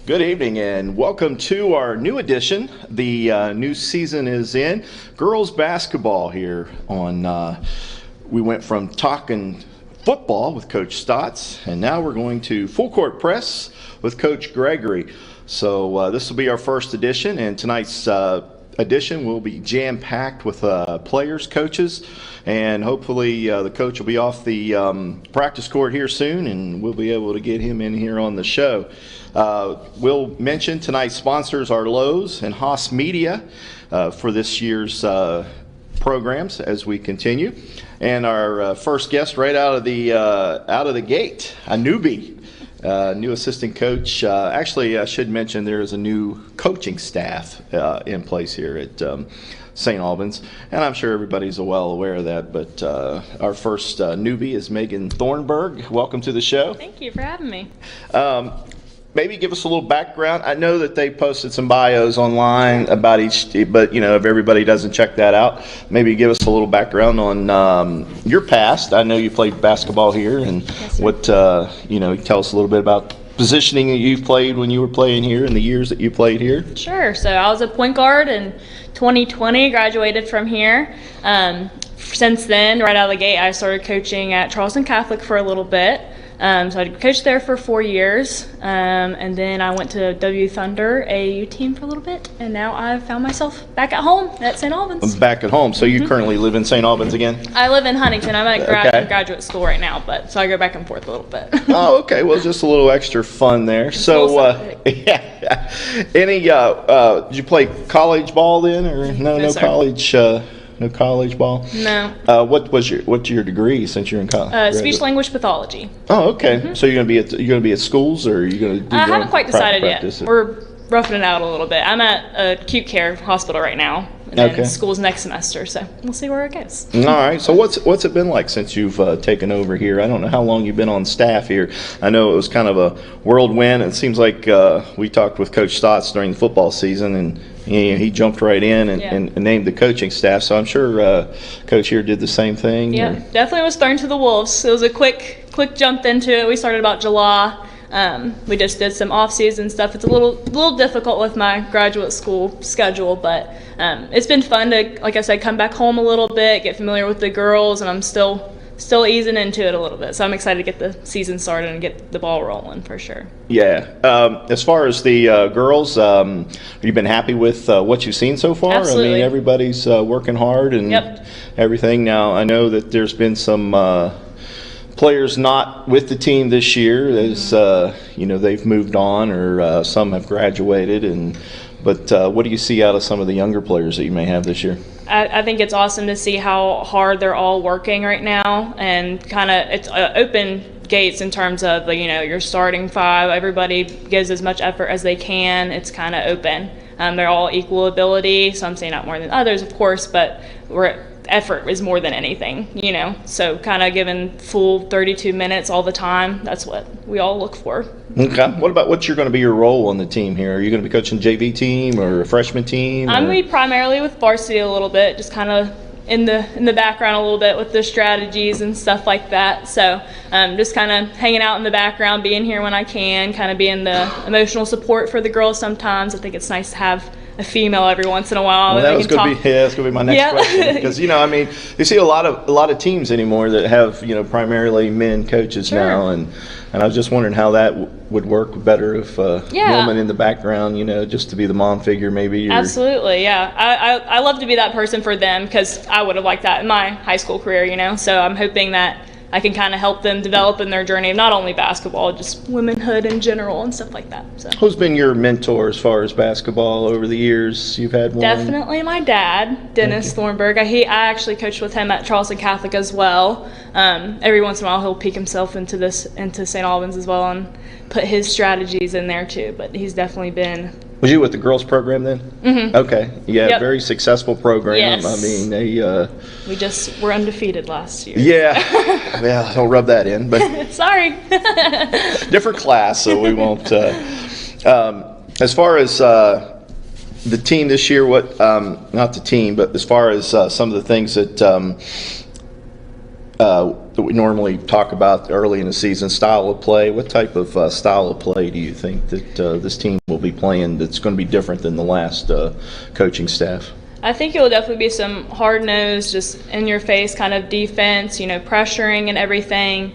Good evening and welcome to our new edition. The new season is in. Girls basketball here on, we went from talking football with Coach Stotts and now we're going to full court press with Coach Gregory. So this will be our first edition, and tonight's edition will be jam-packed with players, coaches, and hopefully the coach will be off the practice court here soon and we'll be able to get him in here on the show. We'll mention tonight's sponsors are Lowe's and Haas Media for this year's programs as we continue. And our first guest right out of the gate, a newbie, new assistant coach. Actually, I should mention there is a new coaching staff in place here at St. Albans, and I'm sure everybody's well aware of that. But our first newbie is Megan Thornburg. Welcome to the show. Thank you for having me. Maybe give us a little background. I know that they posted some bios online about each, but if everybody doesn't check that out, maybe give us a little background on your past. I know you played basketball here, and yes, what tell us a little bit about positioning that you've played when you were playing here and the years that you played here. Sure. So I was a point guard in 2020, graduated from here. Since then, right out of the gate, I started coaching at Charleston Catholic for a little bit. So I coached there for 4 years, and then I went to W Thunder AAU team for a little bit, and now I've found myself back at home at St. Albans. Back at home. So you currently live in St. Albans again? I live in Huntington. I'm at graduate school right now, so I go back and forth a little bit. Oh, okay. Well, just a little extra fun there. So, yeah. Any? Did you play college ball then, or no college? No college ball? No. What's your degree since you're in college? Speech language pathology. Oh, okay. So you're gonna be at schools, or are you gonna do I haven't quite decided yet. Practice? We're roughing it out a little bit. I'm at acute care hospital right now, and then school's next semester, so we'll see where it goes. All right. So what's it been like since you've taken over here? I don't know how long you've been on staff here. I know it was kind of a whirlwind. It seems like we talked with Coach Stotts during the football season, and he jumped right in and named the coaching staff. So I'm sure Coach here did the same thing. Yeah, definitely was thrown to the wolves. It was a quick jump into it. We started about July. We just did some off-season stuff. It's a little difficult with my graduate school schedule, but it's been fun to, like I said, come back home a little bit, get familiar with the girls, and I'm still easing into it a little bit. So I'm excited to get the season started and get the ball rolling for sure. Yeah. As far as the girls, have you been happy with what you've seen so far? Absolutely. I mean, everybody's working hard and everything. Now, I know that there's been some players not with the team this year as they've moved on, or some have graduated. But what do you see out of some of the younger players that you may have this year? I think it's awesome to see how hard they're all working right now, and kind of it's open gates in terms of your starting five. Everybody gives as much effort as they can. It's kind of open. They're all equal ability. Some say not more than others, of course, but effort is more than anything, so kind of giving full 32 minutes all the time. That's what we all look for. Okay. What about what's going to be your role on the team here? Are you going to be coaching JV team or a freshman team? I'm going to be primarily with varsity a little bit, just kind of in the background a little bit with the strategies and stuff like that. So just kind of hanging out in the background, being here when I can, kind of being the emotional support for the girls sometimes. I think it's nice to have a female every once in a while. Well, that's going to be my next question, because you see a lot of teams anymore that have primarily men coaches now, and I was just wondering how that would work better if a woman in the background, just to be the mom figure maybe. Absolutely, yeah. I love to be that person for them, because I would have liked that in my high school career, so I'm hoping that I can kind of help them develop in their journey of not only basketball, just womanhood in general and stuff like that. So. Who's been your mentor as far as basketball over the years? You've had one? Definitely my dad, Dennis Thornburg. I actually coached with him at Charleston Catholic as well. Every once in a while he'll peek himself into St. Albans as well and put his strategies in there too, but he's definitely been... Was you with the girls program then? Mm-hmm. Okay. Yeah, very successful program. Yes. I mean, we just were undefeated last year. Yeah. Well, don't rub that in, but sorry. Different class, so we won't. As far as the team this year, not the team, but as far as some of the things that that we normally talk about early in the season, style of play. What type of style of play do you think that this team will be playing that's going to be different than the last coaching staff? I think it will definitely be some hard-nosed, just in-your-face kind of defense, pressuring and everything.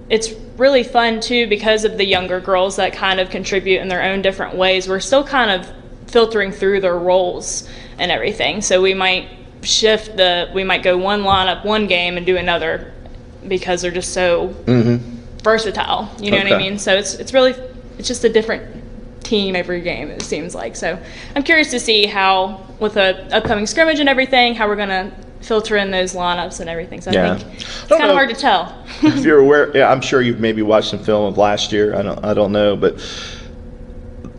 It's really fun, too, because of the younger girls that kind of contribute in their own different ways. We're still kind of filtering through their roles and everything. So we might we might go one lineup one game and do another because they're just so versatile. You know what I mean? So it's just a different team every game, it seems like. So I'm curious to see how, with the upcoming scrimmage and everything, how we're going to filter in those lineups and everything. So I think it's kind of hard to tell. If you're aware, I'm sure you've maybe watched some film of last year. I don't know, but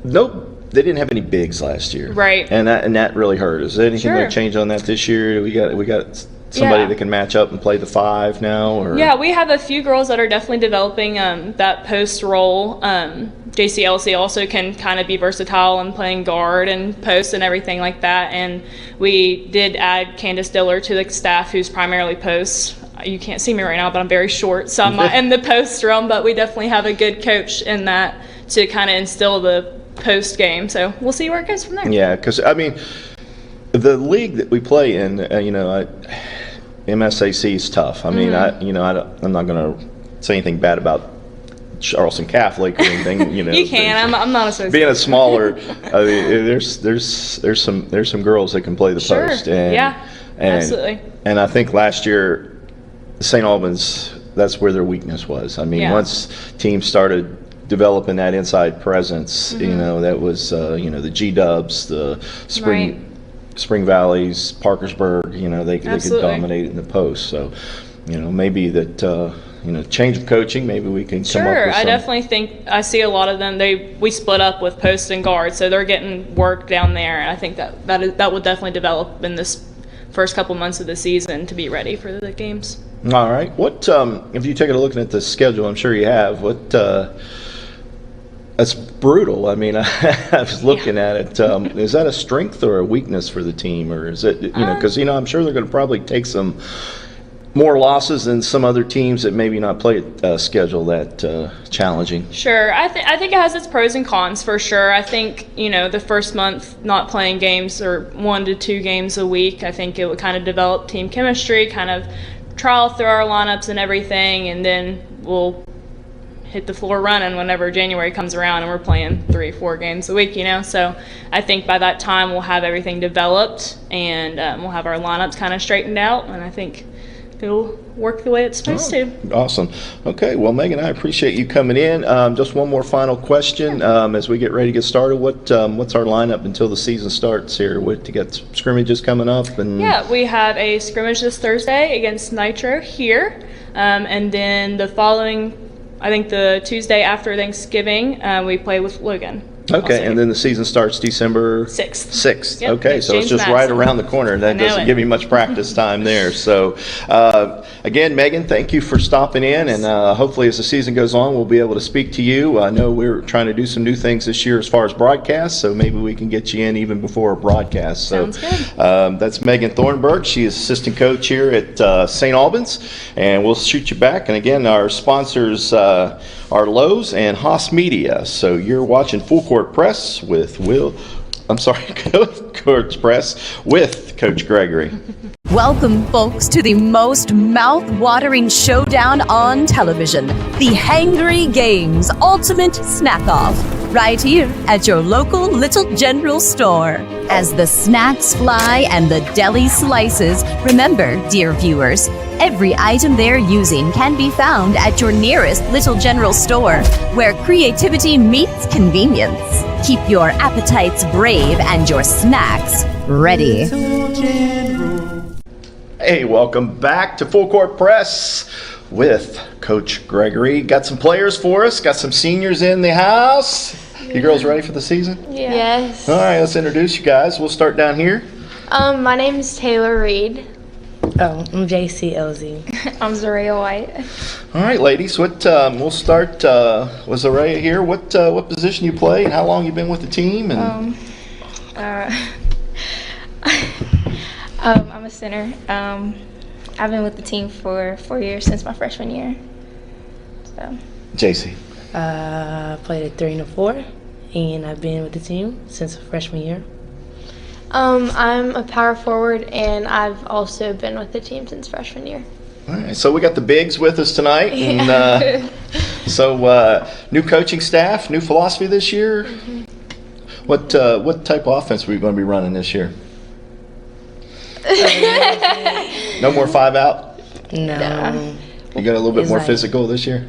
they didn't have any bigs last year, right? And that really hurt. Is there anything going to change on that this year? We got somebody that can match up and play the 5 now, or we have a few girls that are definitely developing that post role. JayCee Elzy also can kind of be versatile and playing guard and post and everything like that. And we did add Candace Diller to the staff, who's primarily post. You can't see me right now, but I'm very short, so I'm not in the post realm. But we definitely have a good coach in that to kind of instill the post game. So we'll see where it goes from there. Yeah, because I mean, the league that we play in, MSAC is tough. I mean, I'm not going to say anything bad about Charleston Catholic or anything. You can. I'm not associated. Being a smaller, I mean, there's some girls that can play the post. And, absolutely. And I think last year, St. Albans, that's where their weakness was. I mean, once teams started developing that inside presence, that was the G-Dubs, the Spring Valleys, Parkersburg, they could dominate in the post. So, maybe that, change of coaching, maybe we can come up with some. I definitely think I see a lot of them. We split up with post and guard, so they're getting work down there, and I think that will definitely develop in this first couple months of the season to be ready for the games. All right. What if you take a look at the schedule? I'm sure you have. That's brutal. I mean, I was looking at it. Is that a strength or a weakness for the team, or is it because I'm sure they're going to probably take some more losses than some other teams that maybe not play a schedule that challenging. Sure, I think it has its pros and cons for sure. I think the first month not playing games or 1 to 2 games a week, I think it would kind of develop team chemistry, kind of trial through our lineups and everything, and then we'll hit the floor running whenever January comes around and we're playing 3-4 games a week, So I think by that time we'll have everything developed and we'll have our lineups kind of straightened out, and I think it'll work the way it's supposed to. Awesome. Okay, well, Megan, I appreciate you coming in. Just one more final question as we get ready to get started. What's our lineup until the season starts here? To get scrimmages coming up? And we have a scrimmage this Thursday against Nitro here, and then the following, I think the Tuesday after Thanksgiving, we play with Logan. Okay, and then the season starts December 6th. Yep, okay, so it's just right around the corner. That doesn't give you much practice time there. So, again, Megan, thank you for stopping in, and hopefully as the season goes on, we'll be able to speak to you. I know we're trying to do some new things this year as far as broadcasts, so maybe we can get you in even before a broadcast. So, sounds good. That's Megan Thornburg. She is assistant coach here at St. Albans, and we'll shoot you back. And again, our sponsors are Lowe's and Haas Media. So you're watching Full Court Press with Court Press with Coach Gregory. Welcome, folks, to the most mouth-watering showdown on television, the Hangry Games Ultimate Snack-Off, right here at your local Little General store. As the snacks fly and the deli slices, remember, dear viewers, every item they're using can be found at your nearest Little General store, where creativity meets convenience. Keep your appetites brave and your snacks ready. Hey, welcome back to Full Court Press with Coach Gregory. Got some players for us, got some seniors in the house. You girls ready for the season? Yeah. Yes. All right, let's introduce you guys. We'll start down here. My name is Tayloe Reed. Oh, I'm JayCee Elzy. I'm ZaiRayeah White. All right, ladies. We'll start with ZaiRayeah here. What position you play and how long you been with the team? And I'm a center. I've been with the team for 4 years since my freshman year. So. JayCee. Played at 3 and a 4, and I've been with the team since freshman year. I'm a power forward, and I've also been with the team since freshman year. All right, so we got the bigs with us tonight, and so new coaching staff, new philosophy this year. Mm-hmm. What type of offense are we going to be running this year? No more 5 out. No. You got a little bit It's more like- physical this year.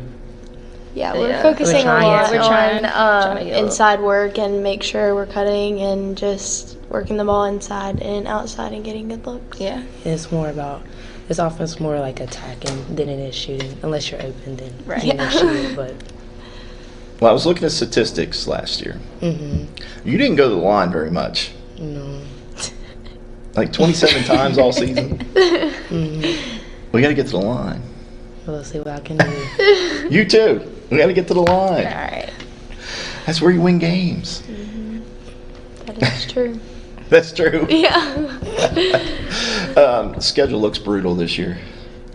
Yeah, we're Yeah. focusing We're a trying, lot yeah. We're trying to get a inside work and make sure we're cutting and just working the ball inside and outside and getting good looks. Yeah. It's more about this offense more like attacking than it is shooting. Unless you're open, then Right. you can shoot. But Well, I was looking at statistics last year. You didn't go to the line very much. no. Like 27 times all season. We got to get to the line. We'll see what I can do. You too. We got to get to the line. All right. That's where you win games. That is true. That's true. Yeah. Schedule looks brutal this year.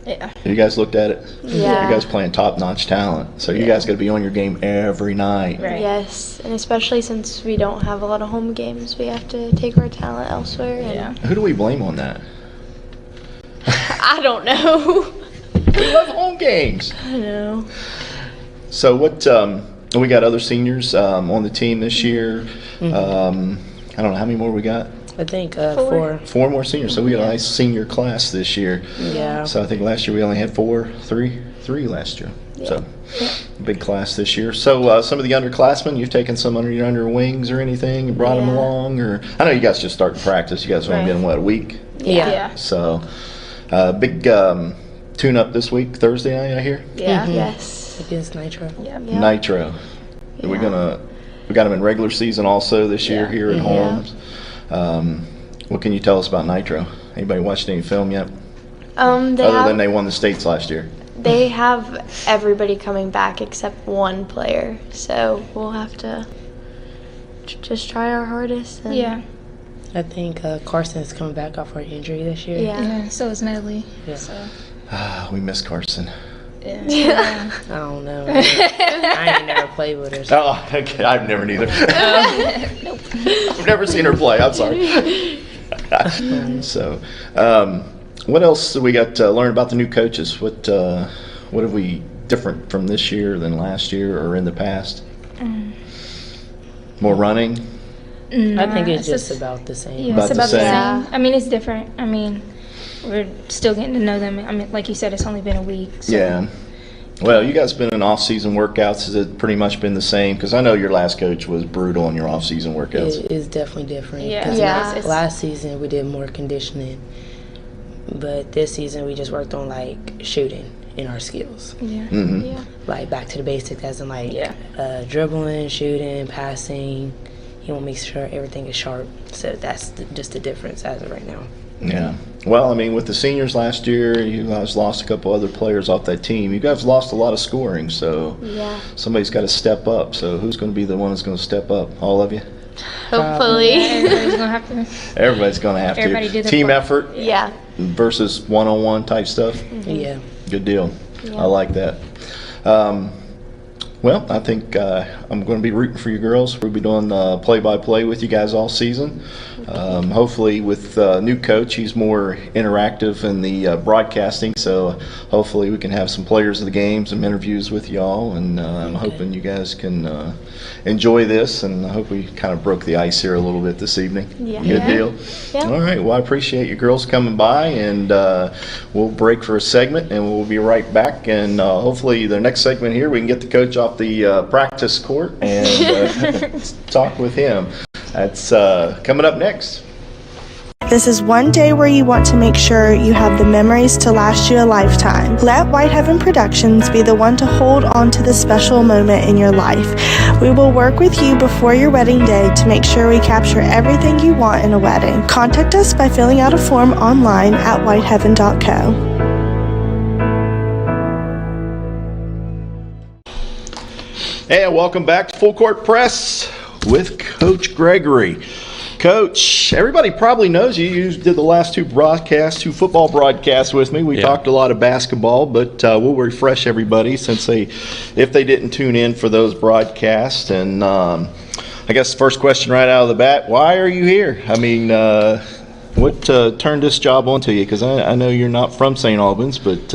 Yeah. You guys looked at it? Yeah. You guys playing top-notch talent. So you guys got to be on your game every night. Right. Yes, and especially since we don't have a lot of home games, we have to take our talent elsewhere. And Yeah. Who do we blame on that? I don't know. We love home games. I know. So what? We got other seniors on the team this year. I don't know how many more we got. I think 4. 4 more seniors. So we got a nice senior class this year. Yeah. So I think last year we only had 3 last year. So big class this year. So some of the underclassmen, you've taken some under your wings or anything? You brought them Yeah. along, or I know you guys just started practice. You guys have only been a week. Yeah. So big tune-up this week, Thursday night, I hear. Yeah. Yes. Against Nitro. Yeah. Yeah. Nitro. We got them in regular season also this year here at Holmes. What can you tell us about Nitro? Anybody watched any film yet? Other than they won the states last year. They have everybody coming back except one player, so we'll have to just try our hardest. And Yeah. I think Carson is coming back off her injury this year. Yeah. Yeah. So is Natalie. Yeah. So. We miss Carson. Yeah. I don't know. I ain't never played with her. So. Oh, okay. I've never neither. I've never seen her play. I'm sorry. So, what else do we got to learn about the new coaches? What have we different from this year than last year or in the past? More running? I think it's it's just about the same. Yeah, About it's the about the same. same. I mean, it's different. I mean, we're still getting to know them. I mean, like you said, it's only been a week. So. Yeah. Well, you guys been in off-season workouts. Has it pretty much been the same? Because I know your last coach was brutal on your off-season workouts. It is definitely different. Yeah. 'Cause Yeah. Last season we did more conditioning, but this season we just worked on like shooting in our skills, Yeah. Yeah. like back to the basics, as in like Yeah. dribbling, shooting, passing. You want to make sure everything is sharp. So that's just the difference as of right now. Yeah. Well, I mean, with the seniors last year, you guys lost a couple other players off that team. You guys lost a lot of scoring, so Yeah. somebody's got to step up. So who's going to be the one that's going to step up? All of you? Hopefully. Everybody's gonna have to. Everybody's going to have Everybody to. do their Team part. effort Yeah. versus one-on-one type stuff. Yeah. Good deal. I like that. Well, I think I'm going to be rooting for you girls. We'll be doing play-by-play with you guys all season. Hopefully with new coach, he's more interactive in the broadcasting, so hopefully we can have some players of the games, some interviews with y'all, and I'm hoping you guys can enjoy this, and I hope we kind of broke the ice here a little bit this evening. Yeah. Good Yeah. deal. Yeah. All right, well, I appreciate you girls coming by, and we'll break for a segment, and we'll be right back, and hopefully the next segment here, we can get the coach off the practice court and talk with him. That's coming up next. This is one day where you want to make sure you have the memories to last you a lifetime. Let White Heaven Productions be the one to hold on to the special moment in your life. We will work with you before your wedding day to make sure we capture everything you want in a wedding. Contact us by filling out a form online at whiteheaven.co. And welcome back to Full Court Press with Coach Gregory. Coach, everybody probably knows you. You did the last two football broadcasts with me. We talked a lot of basketball, but we'll refresh everybody if they didn't tune in for those broadcasts. And I guess the first question right out of the bat, why are you here? I mean, what turned this job onto you? Because I know you're not from St. Albans, but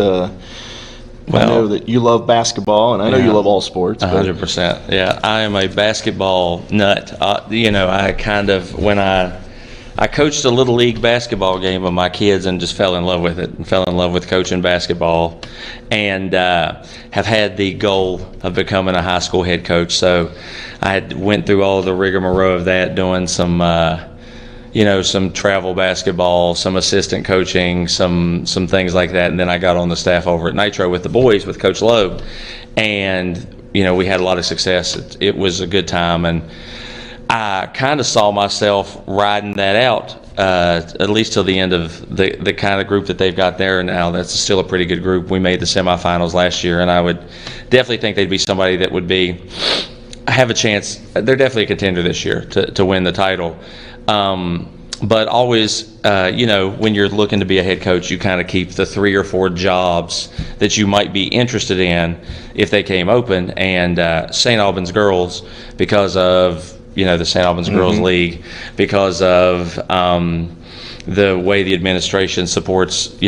I know that you love basketball, and I know you love all sports. 100%. Yeah, I am a basketball nut. I kind of, when I coached a little league basketball game with my kids and just fell in love with it and fell in love with coaching basketball, and have had the goal of becoming a high school head coach. So I went through all the rigmarole of that, doing some some travel basketball, some assistant coaching, some things like that. And then I got on the staff over at Nitro with the boys with Coach Loeb. And, we had a lot of success. It was a good time. And I kind of saw myself riding that out, at least till the end of the kind of group that they've got there now. That's still a pretty good group. We made the semifinals last year, and I would definitely think they'd be somebody that would have a chance. They're definitely a contender this year to win the title. But always, when you're looking to be a head coach, you kind of keep the 3 or 4 jobs that you might be interested in if they came open. And St. Albans girls, because of the St. Albans Girls League, because of the way the administration supports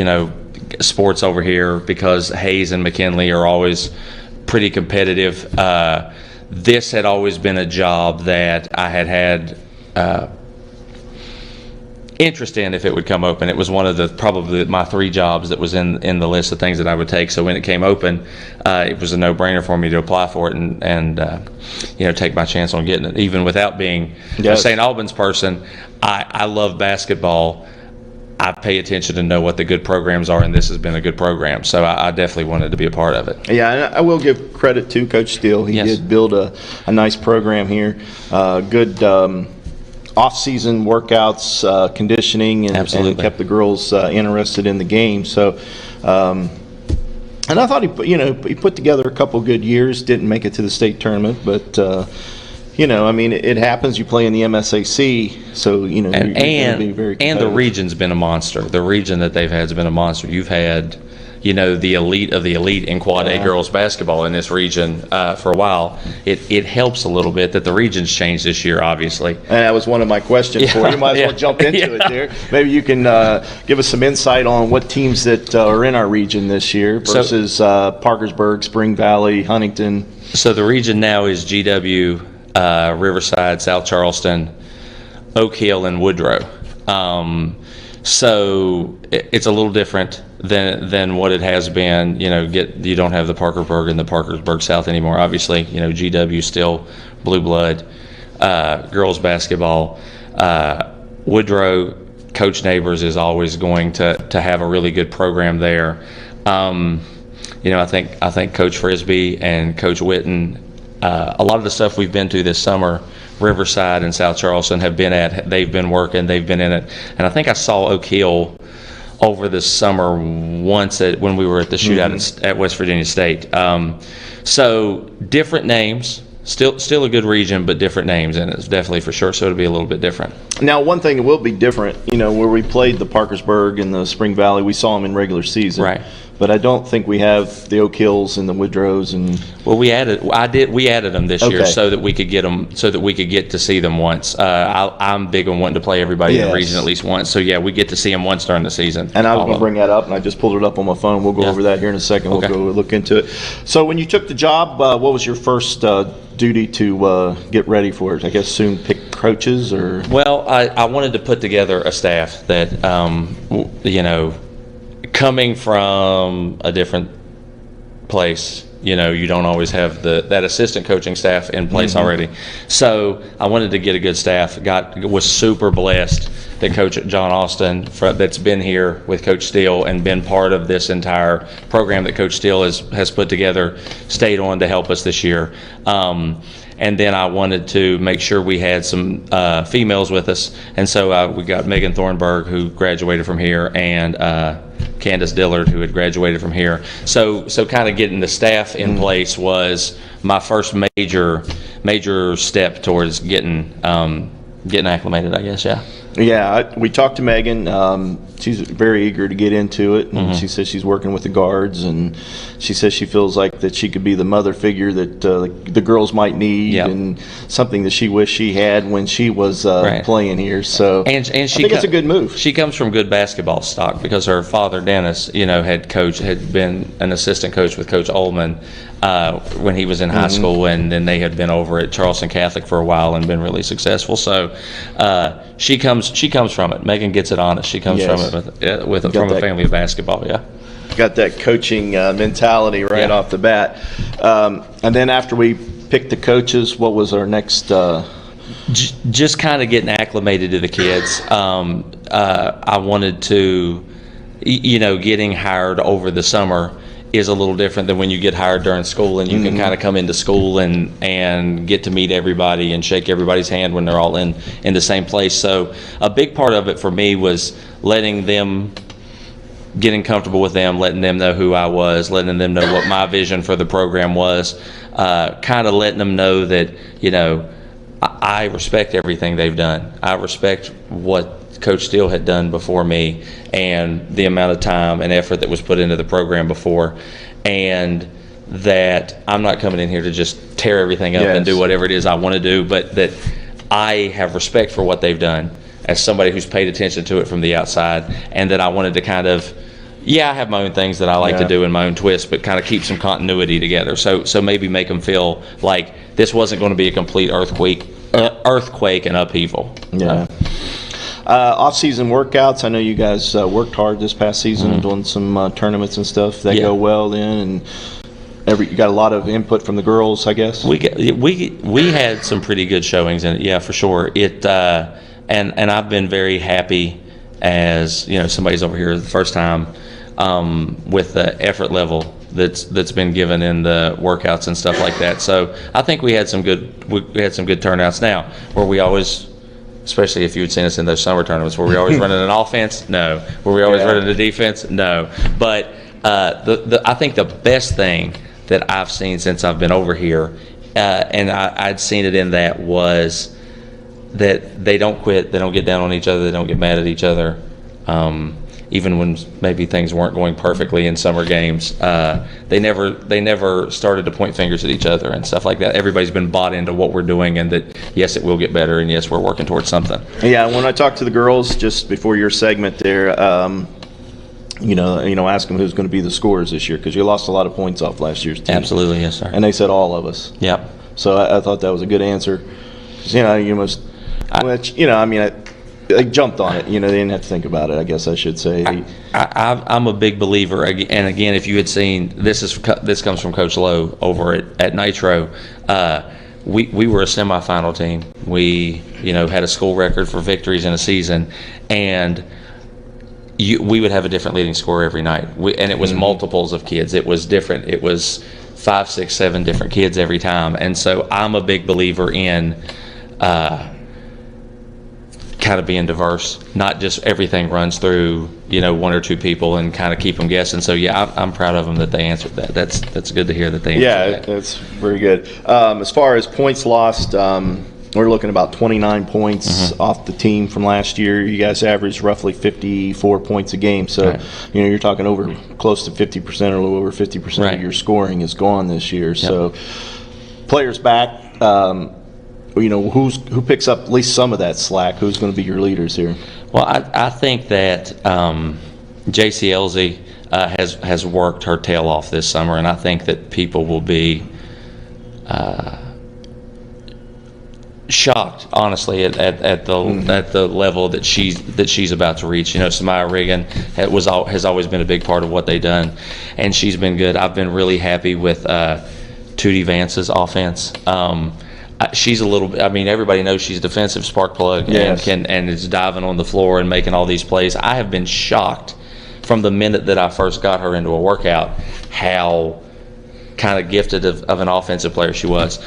sports over here, because Hayes and McKinley are always pretty competitive. This had always been a job that I had interest in if it would come open. It was one of probably my 3 jobs that was in the list of things that I would take. So when it came open, it was a no-brainer for me to apply for it and take my chance on getting it. Even without being a St. Albans person, I love basketball. I pay attention to know what the good programs are, and this has been a good program. So I definitely wanted to be a part of it. Yeah, and I will give credit to Coach Steele. He did build a nice program here. Good off-season workouts, conditioning, and kept the girls interested in the game. So, and I thought he put together a couple good years. Didn't make it to the state tournament, but it happens. You play in the MSAC, so you're going to be very competitive. And the region's been a monster. The region that they've had has been a monster. You've had the elite of the elite in Quad A girls basketball in this region for a while. It helps a little bit that the region's changed this year, obviously. And that was one of my questions for you. You might as well jump into it there. Maybe you can give us some insight on what teams that are in our region this year versus Parkersburg, Spring Valley, Huntington. So the region now is GW, Riverside, South Charleston, Oak Hill, and Woodrow. So it's a little different than what it has been. You don't have the Parkersburg and the Parkersburg South anymore. Obviously, GW still blue blood, girls basketball. Woodrow, Coach Neighbors is always going to have a really good program there. I think Coach Frisbee and Coach Witten, a lot of the stuff we've been to this summer, Riverside and South Charleston they've been working, they've been in it. And I think I saw Oak Hill over the summer once when we were at the shootout at West Virginia State. So different names, still a good region, but different names, and it's definitely for sure. So it'll be a little bit different. Now, one thing that will be different, where we played the Parkersburg and the Spring Valley, we saw them in regular season. Right. But I don't think we have the Oak Hills and the Woodrows and. Well, we added them this year so that we could get them, so that we could get to see them once. I'm big on wanting to play everybody in the region at least once. So we get to see them once during the season. And I was going to bring that up, and I just pulled it up on my phone. We'll go over that here in a second. We'll go look into it. So when you took the job, what was your first duty to get ready for it? I guess soon pick coaches or. Well, I wanted to put together a staff that coming from a different place, you don't always have that assistant coaching staff in place already. So I wanted to get a good staff. Was super blessed that Coach John Austin, that's been here with Coach Steele and been part of this entire program that Coach Steele has put together, stayed on to help us this year. And then I wanted to make sure we had some females with us. And so we got Megan Thornburg, who graduated from here, and Candace Dillard, who had graduated from here. So kind of getting the staff in place was my first major step towards getting getting acclimated, I guess. Yeah. Yeah, we talked to Megan. She's very eager to get into it, and she says she's working with the guards, and she says she feels like that she could be the mother figure that the girls might need, and something that she wished she had when she was playing here. So, and she I think it's a good move. She comes from good basketball stock because her father Dennis, had been an assistant coach with Coach Ullman when he was in high school, and then they had been over at Charleston Catholic for a while and been really successful. So she comes from it. Megan gets it honest. She comes from it from a family of basketball. Yeah, got that coaching mentality right off the bat. And then after we picked the coaches, what was our next? Just kind of getting acclimated to the kids. I wanted to, getting hired over the summer is a little different than when you get hired during school, and you can kind of come into school and get to meet everybody and shake everybody's hand when they're all in the same place. So a big part of it for me was getting comfortable with them, letting them know who I was, letting them know what my vision for the program was, kind of letting them know that, I respect everything they've done. I respect what Coach Steele had done before me and the amount of time and effort that was put into the program before, and that I'm not coming in here to just tear everything up and do whatever it is I want to do, but that I have respect for what they've done as somebody who's paid attention to it from the outside, and that I wanted to kind of, I have my own things that I like to do in my own twist, but kind of keep some continuity together. So maybe make them feel like this wasn't going to be a complete earthquake and upheaval. Yeah. Off-season workouts. I know you guys worked hard this past season and doing some tournaments and stuff. They go well then, and you got a lot of input from the girls, I guess. We had some pretty good showings in it. Yeah, for sure. It and I've been very happy as somebody's over here the first time with the effort level that's been given in the workouts and stuff like that. So I think we had some good turnouts. Now, were we always, especially if you had seen us in those summer tournaments, were we always running an offense? No. Were we always running a defense? No. But I think the best thing that I've seen since I've been over here, and I'd seen it in that, was that they don't quit, they don't get down on each other, they don't get mad at each other. Even when maybe things weren't going perfectly in summer games, they never started to point fingers at each other and stuff like that. Everybody's been bought into what we're doing, and that yes, it will get better, and yes, we're working towards something. Yeah, when I talked to the girls just before your segment there, ask them who's going to be the scorers this year, because you lost a lot of points off last year's team. Absolutely, yes, sir. And they said all of us. Yep. So I thought that was a good answer. They jumped on it. They didn't have to think about it, I guess I should say. I'm a big believer, and again, if you had seen, this comes from Coach Lowe over at Nitro. We were a semifinal team. We had a school record for victories in a season, and we would have a different leading scorer every night. And it was multiples of kids. It was different. It was 5, 6, 7 different kids every time. And so I'm a big believer in kind of being diverse, not just everything runs through 1 or 2 people and kind of keep them guessing. So I'm proud of them that they answered that. That's good to hear that they answered that. That's very good. As far as points lost, we're looking about 29 points off the team from last year. You guys averaged roughly 54 points a game, so you're talking over close to 50% or a little over 50% of your scoring is gone this year. So players back. Who picks up at least some of that slack? Who's going to be your leaders here? Well, I think that JayCee Elzy has worked her tail off this summer, and I think that people will be shocked, honestly, at the level that she's about to reach. Samaya Riggin has always been a big part of what they've done, and she's been good. I've been really happy with Tootie Vance's offense. She's a little. Everybody knows she's a defensive spark plug and is diving on the floor and making all these plays. I have been shocked from the minute that I first got her into a workout how kind of gifted of an offensive player she was.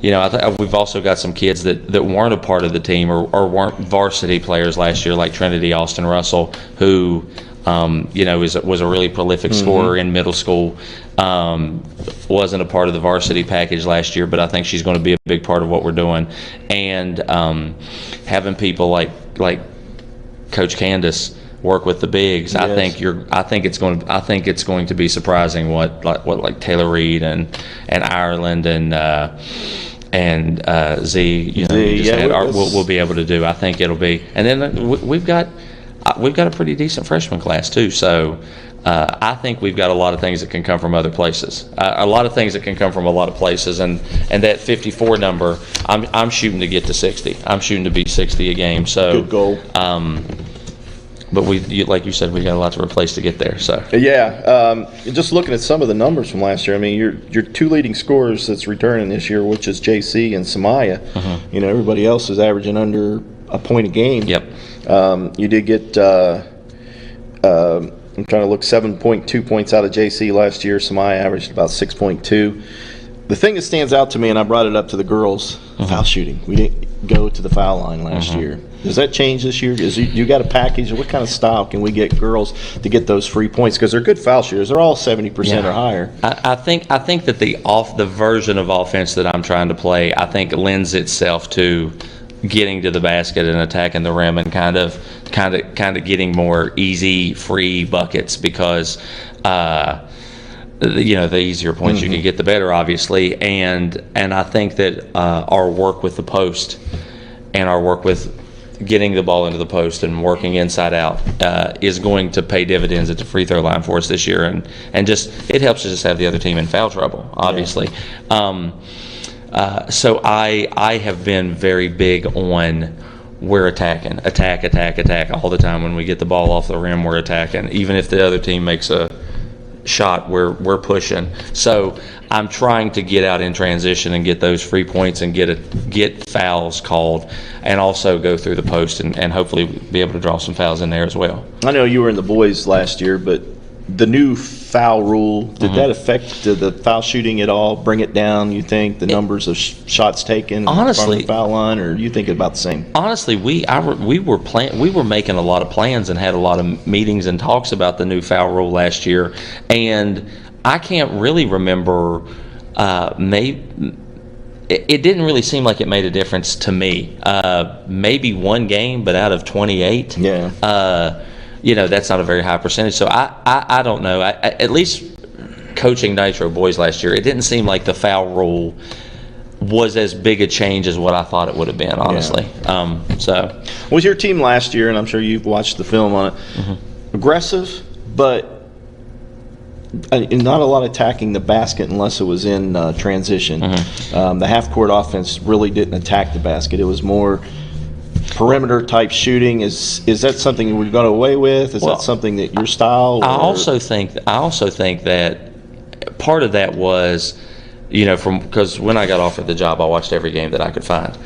We've also got some kids that weren't a part of the team or weren't varsity players last year, like Trinity Austin Russell, who was a really prolific scorer in middle school. Wasn't a part of the varsity package last year, but I think she's going to be a big part of what we're doing. And having people like Coach Candace work with the bigs, yes. I think it's going to be surprising what Tayloe Reed and Ireland and Z, we'll be able to do. I think it'll be, and then we've got a pretty decent freshman class too. So I think we've got a lot of things that can come from other places. A lot of things that can come from a lot of places, and that 54 number, I'm shooting to get to 60. I'm shooting to be 60 a game. So good goal. But like you said, we got a lot to replace to get there. So yeah, just looking at some of the numbers from last year, I mean, your two leading scorers that's returning this year, which is JayCee and ZaiRayeah. Everybody else is averaging under a point a game. Yep. You did get I'm trying to look 7.2 points out of JayCee last year. ZaiRayeah averaged about 6.2. The thing that stands out to me, and I brought it up to the girls, foul shooting. We didn't go to the foul line last year. Does that change this year? You got a package? What kind of style can we get girls to get those free points? Because they're good foul shooters. They're all 70% or higher. I think that the version of offense that I'm trying to play, I think lends itself to getting to the basket and attacking the rim and kind of getting more easy free buckets, because the easier points you can get, the better, obviously. And I think that our work with the post and our work with getting the ball into the post and working inside out is going to pay dividends at the free throw line for us this year, and just it helps to just have the other team in foul trouble, obviously. So I have been very big on we're attacking, attack all the time. When we get the ball off the rim, we're attacking. Even if the other team makes a shot, we're pushing. So I'm trying to get out in transition and get those free points and get fouls called, and also go through the post and hopefully be able to draw some fouls in there as well. I know you were in the boys last year, but the new foul rule, did that affect the foul shooting at all? Bring it down, you think, the numbers of shots taken honestly, from the foul line, or you think about the same? Honestly, we were making a lot of plans and had a lot of meetings and talks about the new foul rule last year, and I can't really remember. It didn't really seem like it made a difference to me. Maybe one game, but out of 28. Yeah. That's not a very high percentage. So I don't know. At least coaching Nitro boys last year, it didn't seem like the foul rule was as big a change as what I thought it would have been, honestly. So was your team last year, and I'm sure you've watched the film on it, aggressive, but not a lot attacking the basket unless it was in transition. The half-court offense really didn't attack the basket. It was more perimeter type shooting. Is that something we've gone away with? Is that something that your style? I also think that part of that was, because when I got offered the job, I watched every game that I could find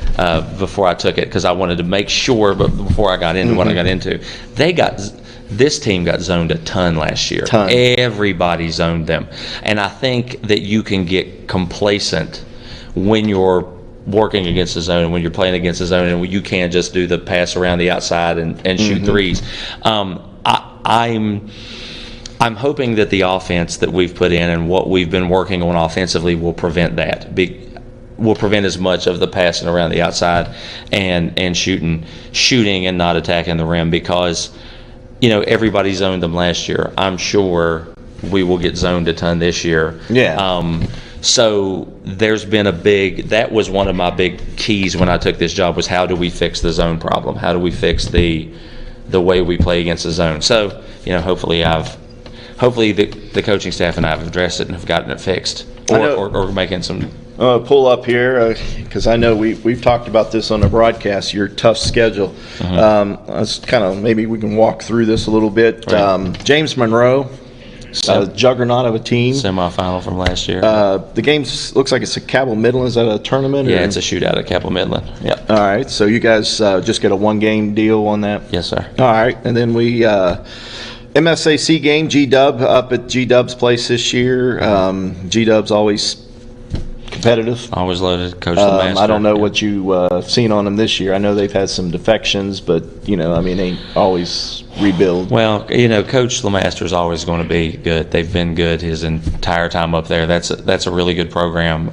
before I took it, because I wanted to make sure. But before I got into what I got into, this team got zoned a ton last year. Everybody zoned them, and I think that you can get complacent when you're working against the zone, and when you're playing against the zone, and you can't just do the pass around the outside and shoot threes. I'm hoping that the offense that we've put in and what we've been working on offensively will prevent that. Will prevent as much of the passing around the outside and shooting and not attacking the rim, because everybody zoned them last year. I'm sure we will get zoned a ton this year. Yeah. So there's been that was one of my big keys when I took this job, was how do we fix the zone problem? How do we fix the way we play against the zone? So, hopefully the coaching staff and I have addressed it and have gotten it fixed, or making some. Pull up here, because I know we've talked about this on the broadcast, your tough schedule. Let's maybe we can walk through this a little bit. Right. James Monroe, juggernaut of a team. Semi-final from last year. The game looks like it's a Cabell Midland. Is that a tournament? Yeah, it's a shootout at Cabell Midland. Yep. All right, so you guys just get a one-game deal on that? Yes, sir. All right, and then we MSAC game, G-Dub up at G-Dub's place this year. G-Dub's always competitive. Always loaded. Coach the master. I don't know what you've seen on them this year. I know they've had some defections, but they always rebuild. Well, Coach LeMaster is always going to be good. They've been good his entire time up there. That's a really good program.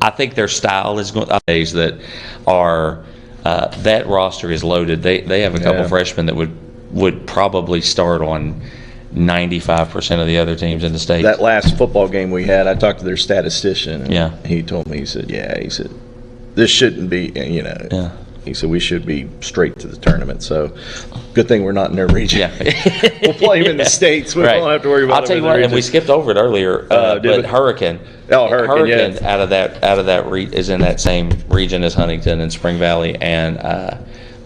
I think their style is going. Days that are that roster is loaded. They have a couple freshmen that would probably start on 95% of the other teams in the state. That last football game we had, I talked to their statistician. And he told me, he said, this shouldn't be, He said we should be straight to the tournament. So, good thing we're not in their region. Yeah. We'll play them in the states. We don't have to worry about. I'll tell you what, and we skipped over it earlier. But Hurricane. Hurricane out of that is in that same region as Huntington and Spring Valley, and I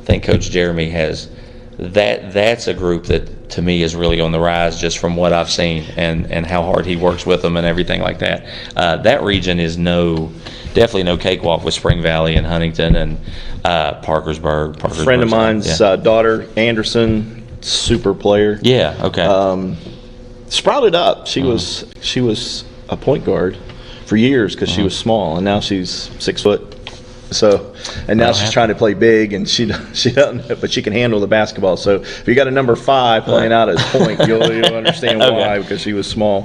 think Coach Jeremy has that. That's a group that to me is really on the rise, just from what I've seen and how hard he works with them and everything like that. That region is definitely no cakewalk with Spring Valley and Huntington and Parkersburg. A friend of mine's daughter, Anderson, super player. Yeah. Okay. Sprouted up. She was a point guard for years because she was small, and now she's 6 foot. So, and now she's trying to play big, and she doesn't, but she can handle the basketball. So, if you got a number 5 playing out as point, you'll understand why, because she was small.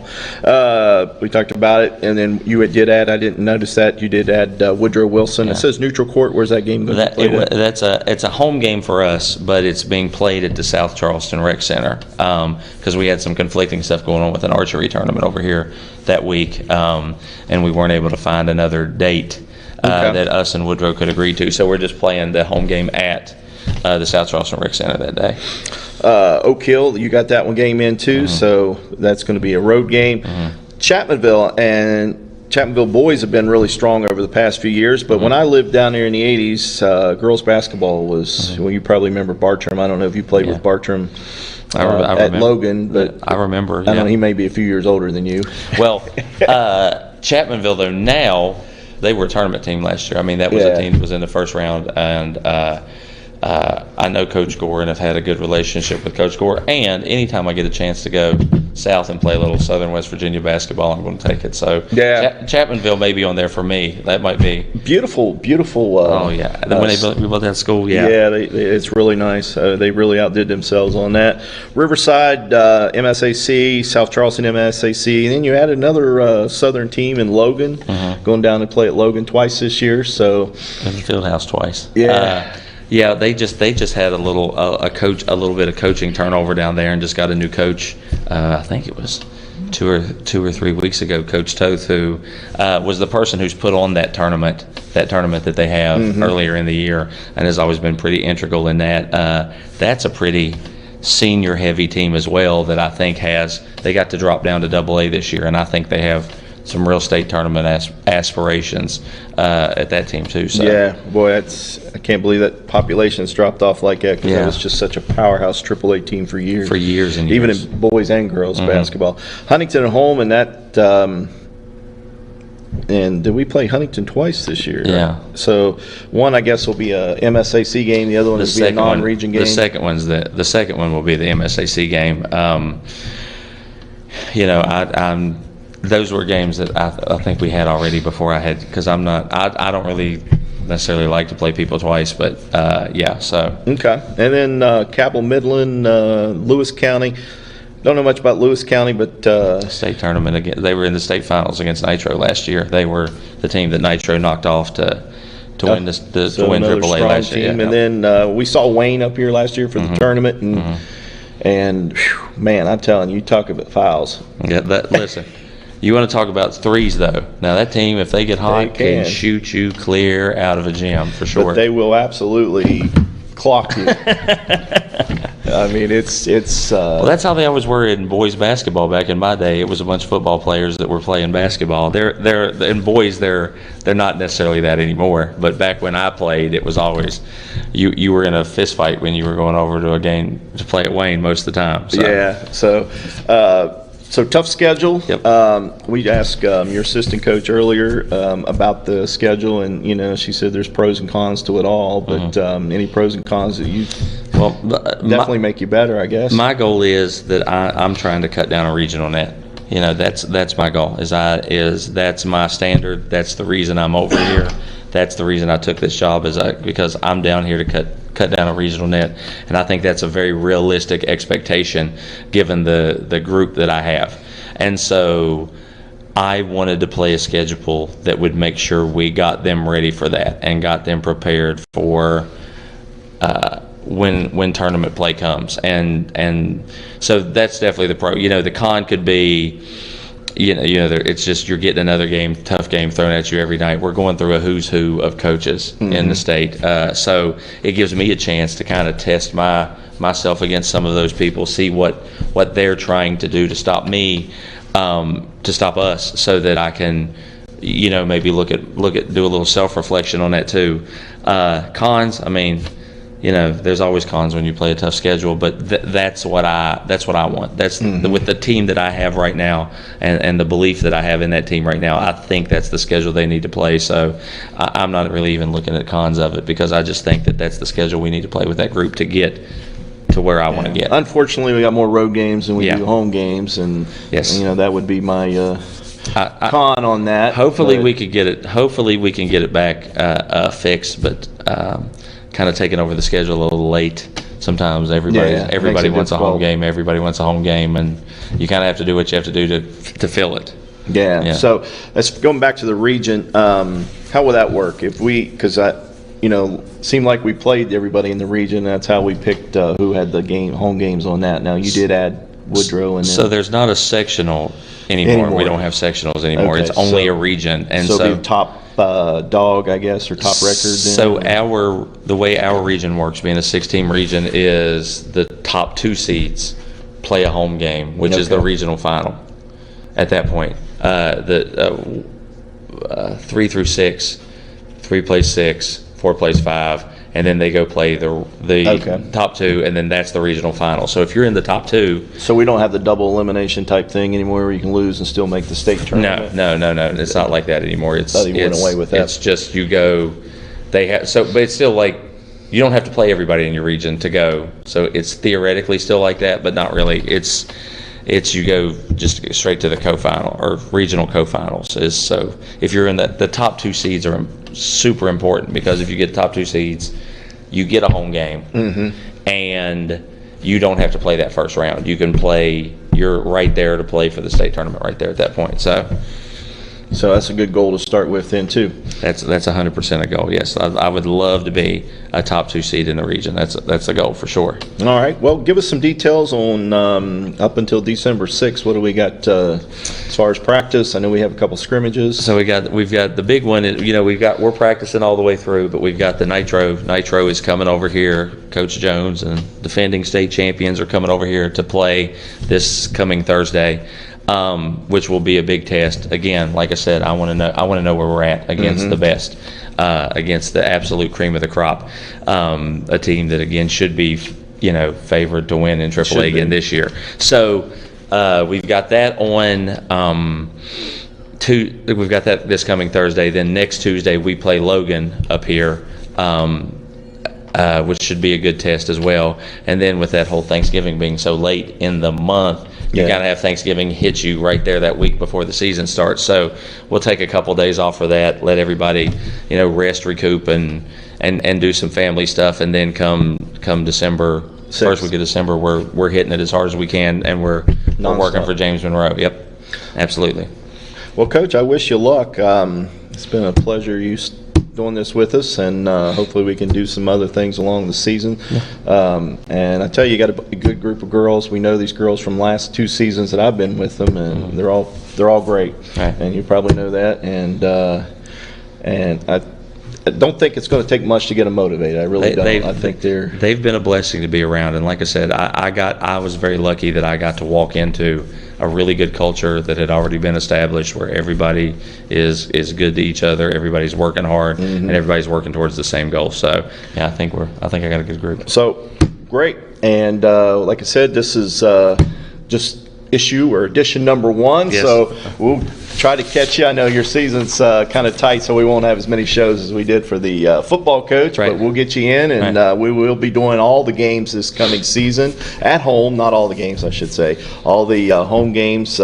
We talked about it, and then you did add. I didn't notice that you did add Woodrow Wilson. It says neutral court. Where's that game going to be played at? It's a home game for us, but it's being played at the South Charleston Rec Center because we had some conflicting stuff going on with an archery tournament over here that week, and we weren't able to find another date. That us and Woodrow could agree to. So we're just playing the home game at the South Charleston Rec Center that day. Oak Hill, you got that one game in too, so that's going to be a road game. Chapmanville boys have been really strong over the past few years, but when I lived down there in the 80s, girls basketball was, well, you probably remember Bartram. I don't know if you played with Bartram. I remember, at Logan, but I remember. I don't know, he may be a few years older than you. Well, Chapmanville, though, now they were a tournament team last year. I mean, that was a team that was in the first round, and I know Coach Gore and have had a good relationship with Coach Gore. And anytime I get a chance to go south and play a little Southern West Virginia basketball, I'm going to take it. So Chapmanville may be on there for me. That might be beautiful. When we both had school, it's really nice. They really outdid themselves on that. Riverside MSAC, South Charleston MSAC, and then you added another Southern team in Logan, going down to play at Logan twice this year. So in the field house twice. Yeah, they just had a little bit of coaching turnover down there, and just got a new coach. I think it was two or 3 weeks ago. Coach Toth, who was the person who's put on that tournament that they have earlier in the year, and has always been pretty integral in that. That's a pretty senior heavy team as well. That I think they got to drop down to AA this year, and I think they have some real state tournament aspirations at that team too. So. Yeah, boy, I can't believe that population's dropped off like that, because that was just such a powerhouse AAA team for years. For years and even years. in boys and girls basketball. Huntington at home, and that. And did we play Huntington twice this year? Yeah. Right? So one, I guess, will be a MSAC game. The other one will be a non-region game. The second one will be the MSAC game. Those were games that I think we had already before I had, because I don't really necessarily like to play people twice, but so. Okay. And then Cabell Midland, Lewis County. Don't know much about Lewis County, but state tournament again. They were in the state finals against Nitro last year. They were the team that Nitro knocked off to win AAA last year. And then we saw Wayne up here last year for the tournament, and whew, man, I'm telling you, talk about fouls. Yeah, listen. You want to talk about threes, though. Now, that team, if they get hot, can shoot you clear out of a gym, for sure. But they will absolutely clock you. I mean, it's. Well, that's how they always were in boys basketball back in my day. It was a bunch of football players that were playing basketball. They're in boys. They're not necessarily that anymore. But back when I played, it was always you were in a fist fight when you were going over to a game to play at Wayne most of the time. So. Yeah. So tough schedule. Yep. We asked your assistant coach earlier about the schedule, and she said there's pros and cons to it all. But any pros and cons that you definitely make you better, I guess. My goal is that I'm trying to cut down a regional net. That's my goal. That's my standard. That's the reason I'm over here. That's the reason I took this job because I'm down here to cut down a regional net, and I think that's a very realistic expectation given the group that I have. And so I wanted to play a schedule that would make sure we got them ready for that and got them prepared for when tournament play comes. And so that's definitely the pro. The con could be, it's just you're getting another tough game thrown at you every night. We're going through a who's who of coaches in the state, so it gives me a chance to kind of test myself against some of those people, see what they're trying to do to stop me, to stop us, so that I can, maybe do a little self-reflection on that too. Cons, I mean, there's always cons when you play a tough schedule, but that's what I want. That's with the team that I have right now, and the belief that I have in that team right now. I think that's the schedule they need to play. So I'm not really even looking at cons of it, because I just think that that's the schedule we need to play with that group to get to where I want to get. Unfortunately, we got more road games than we do home games, and that would be my con on that. Hopefully we could get it. Hopefully we can get it back fixed, but. Kind of taking over the schedule a little late. Sometimes everybody wants a home game. Everybody wants a home game, and you kind of have to do what you have to do to fill it. Yeah. So let's going back to the region. How will that work? Because seemed like we played everybody in the region. That's how we picked who had the home games on that. Now you did add Woodrow, and so there's not a sectional anymore. We don't have sectionals anymore. Okay, it's only a region, and so the top dog, I guess, or top record. So the way our region works, being a 6-team region, is the top 2 seeds play a home game, which is the regional final. At that point, the 3 through 6, 3 plays 6, 4 plays 5. And then they go play the top 2, and then that's the regional final. So if you're in the top 2, so we don't have the double elimination type thing anymore, where you can lose and still make the state tournament. No. It's not like that anymore. It's went away with that. It's just you go. But it's still like you don't have to play everybody in your region to go. So it's theoretically still like that, but not really. It's you go just straight to the co-final or regional co-finals. So if you're in the top 2 seeds are super important, because if you get the top 2 seeds, you get a home game, and you don't have to play that first round. You can play. You're right there to play for the state tournament right there at that point. So that's a good goal to start with then too. That's 100% a goal. Yes, I would love to be a top 2 seed in the region. That's a goal for sure. All right. Well, give us some details on up until December 6th. What do we got as far as practice? I know we have a couple scrimmages. So we've got the big one. We're practicing all the way through, but we've got the Nitro. Nitro is coming over here. Coach Jones and defending state champions are coming over here to play this coming Thursday. Which will be a big test. Again, like I said, I want to know where we're at against the best, against the absolute cream of the crop. A team that again should be, favored to win in AAA again this year. So we've got that on. We've got that this coming Thursday. Then next Tuesday we play Logan up here. Which should be a good test as well. And then with that whole Thanksgiving being so late in the month, you got to have Thanksgiving hit you right there that week before the season starts. So we'll take a couple days off for that, let everybody, rest, recoup, and do some family stuff. And then come December, first week of December, we're hitting it as hard as we can, and we're working for James Monroe. Yep, absolutely. Well, Coach, I wish you luck. It's been a pleasure doing this with us, and hopefully we can do some other things along the season. And I tell you got a good group of girls. We know these girls from last 2 seasons that I've been with them, and they're all great. Right. And you probably know that. And I don't think it's going to take much to get them motivated. I really don't. I think they've been a blessing to be around. And like I said, I was very lucky that I got to walk into a really good culture that had already been established, where everybody is good to each other, everybody's working hard, and everybody's working towards the same goal. So yeah, I think I got a good group. So great. And like I said, this is just edition number 1. Yes. So we'll try to catch you. I know your season's kind of tight, so we won't have as many shows as we did for the football coach, Right. but we'll get you in, and we will be doing all the games this coming season at home. Not all the games, I should say. All the home games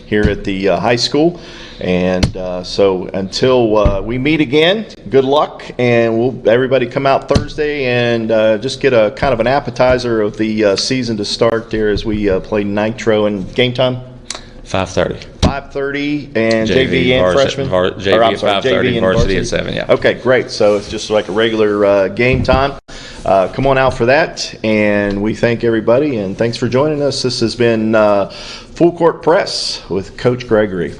here at the high school. And so until we meet again, good luck, and everybody come out Thursday and just get a kind of an appetizer of the season to start there as we play Nitro. And game time? 5:30. 5:30 and JV and freshman? JV at 5:30, varsity at 7, yeah. Okay, great. So it's just like a regular game time. Come on out for that, and we thank everybody, and thanks for joining us. This has been Full Court Press with Coach Gregory.